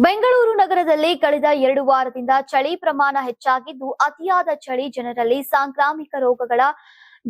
ಬೆಂಗಳೂರು ನಗರದಲ್ಲಿ ಕಳೆದ 2 ವಾರದಿಂದ ಚಳಿ ಪ್ರಮಾಣ ಹೆಚ್ಚಾಗಿದ್ದು, ಅತಿಯಾದ ಚಳಿ ಜನರಲ್ಲಿ ಸಾಂಕ್ರಾಮಿಕ ರೋಗಗಳ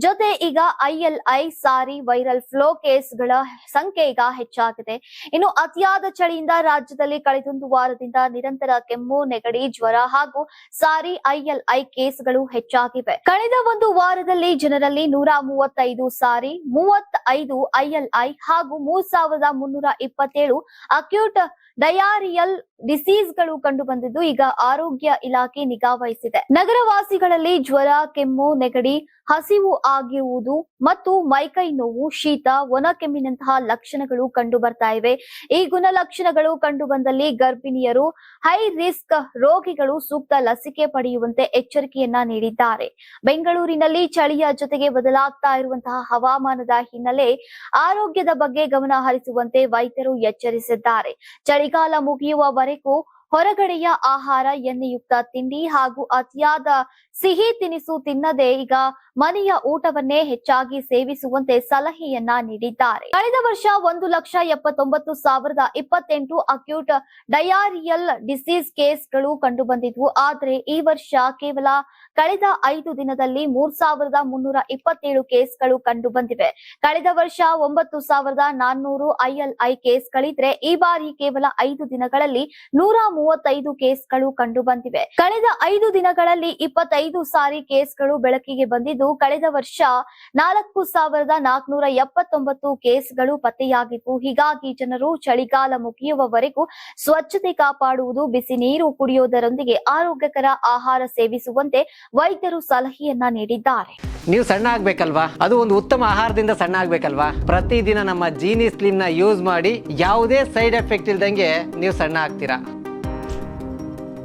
ಜೊತೆ ಈಗ ಐಎಲ್ಐ ಸಾರಿ ವೈರಲ್ ಫ್ಲೋ ಕೇಸ್ಗಳ ಸಂಖ್ಯೆ ಈಗ ಹೆಚ್ಚಾಗಿದೆ. ಇನ್ನು ಅತಿಯಾದ ಚಳಿಯಿಂದ ರಾಜ್ಯದಲ್ಲಿ ಕಳೆದೊಂದು ವಾರದಿಂದ ನಿರಂತರ ಕೆಮ್ಮು, ನೆಗಡಿ, ಜ್ವರ ಹಾಗೂ ಸಾರಿ ಐಎಲ್ಐ ಕೇಸ್ಗಳು ಹೆಚ್ಚಾಗಿವೆ. ಕಳೆದ ಒಂದು ವಾರದಲ್ಲಿ ಜನರಲ್ಲಿ 135 ಸಾರಿ, 35 ಐಎಲ್ಐ ಹಾಗೂ 3327 ಅಕ್ಯೂಟ್ ಡಯಾರಿಯಲ್ ಡಿಸೀಸ್ಗಳು ಕಂಡುಬಂದಿದ್ದು, ಈಗ ಆರೋಗ್ಯ ಇಲಾಖೆ ನಿಗಾ ವಹಿಸಿದೆ. ನಗರವಾಸಿಗಳಲ್ಲಿ ಜ್ವರ, ಕೆಮ್ಮು, ನೆಗಡಿ, ಹಸಿವು ಆಗಿರುವುದು ಮತ್ತು ಮೈಕೈ ನೋವು, ಶೀತ, ಒಣ ಕೆಮ್ಮಿನಂತಹ ಲಕ್ಷಣಗಳು ಕಂಡು ಬರ್ತಾ ಇವೆ. ಈ ಗುಣಲಕ್ಷಣಗಳು ಕಂಡು ಬಂದಲ್ಲಿ ಗರ್ಭಿಣಿಯರು, ಹೈ ರಿಸ್ಕ್ ರೋಗಿಗಳು ಸೂಕ್ತ ಲಸಿಕೆ ಪಡೆಯುವಂತೆ ಎಚ್ಚರಿಕೆಯನ್ನ ನೀಡಿದ್ದಾರೆ. ಬೆಂಗಳೂರಿನಲ್ಲಿ ಚಳಿಯ ಜೊತೆಗೆ ಬದಲಾಗ್ತಾ ಇರುವಂತಹ ಹವಾಮಾನದ ಹಿನ್ನೆಲೆ ಆರೋಗ್ಯದ ಬಗ್ಗೆ ಗಮನ ಹರಿಸುವಂತೆ ವೈದ್ಯರು ಎಚ್ಚರಿಸಿದ್ದಾರೆ. ಚಳಿಗಾಲ ಮುಗಿಯುವವರೆಗೂ ಹೊರಗಡೆಯ ಆಹಾರ, ಎಣ್ಣೆಯುಕ್ತ ತಿಂಡಿ ಹಾಗೂ ಅತಿಯಾದ ಸಿಹಿ ತಿನಿಸು ತಿನ್ನದೆ ಈಗ ಮನೆಯ ಊಟವನ್ನೇ ಹೆಚ್ಚಾಗಿ ಸೇವಿಸುವಂತೆ ಸಲಹೆಯನ್ನ ನೀಡಿದ್ದಾರೆ. ಕಳೆದ ವರ್ಷ 1,79,028 ಅಕ್ಯೂಟ್ ಡಯಾರಿಯಲ್ ಡಿಸೀಸ್ ಕೇಸ್ಗಳು ಕಂಡುಬಂದಿದ್ವು. ಆದರೆ ಈ ವರ್ಷ ಕೇವಲ ಕಳೆದ 5 ದಿನದಲ್ಲಿ 3,327 ಕೇಸ್ಗಳು ಕಂಡುಬಂದಿವೆ. ಕಳೆದ ವರ್ಷ 9,400 ಐಎಲ್ಐ ಕೇಸ್ಗಳಿದ್ರೆ ಈ ಬಾರಿ ಕೇವಲ 5 ದಿನಗಳಲ್ಲಿ 135 ಕೇಸ್ಗಳು ಕಂಡುಬಂದಿವೆ. ಕಳೆದ 5 ದಿನಗಳಲ್ಲಿ 25 ಸಾರಿ ಕೇಸ್ಗಳು ಬೆಳಕಿಗೆ ಬಂದಿದ್ದು, ಕಳೆದ ವರ್ಷ 4,479 ಕೇಸ್ಗಳು ಪತ್ತೆಯಾಗಿತ್ತು. ಹೀಗಾಗಿ ಜನರು ಚಳಿಗಾಲ ಮುಗಿಯುವವರೆಗೂ ಸ್ವಚ್ಛತೆ ಕಾಪಾಡುವುದು, ಬಿಸಿ ನೀರು ಕುಡಿಯುವುದರೊಂದಿಗೆ ಆರೋಗ್ಯಕರ ಆಹಾರ ಸೇವಿಸುವಂತೆ ವೈದ್ಯರು ಸಲಹೆಯನ್ನ ನೀಡಿದ್ದಾರೆ. ನೀವು ಸಣ್ಣ ಆಗ್ಬೇಕಲ್ವಾ? ಅದು ಒಂದು ಉತ್ತಮ ಆಹಾರದಿಂದ ಸಣ್ಣ ಆಗ್ಬೇಕಲ್ವಾ? ಪ್ರತಿದಿನ ನಮ್ಮ ಜೀನಿ ಸ್ಲಿಮ್ ನ ಯೂಸ್ ಮಾಡಿ ಯಾವುದೇ ಸೈಡ್ ಎಫೆಕ್ಟ್ ಇಲ್ದಂಗೆ ನೀವು ಸಣ್ಣ ಆಗ್ತೀರಾ.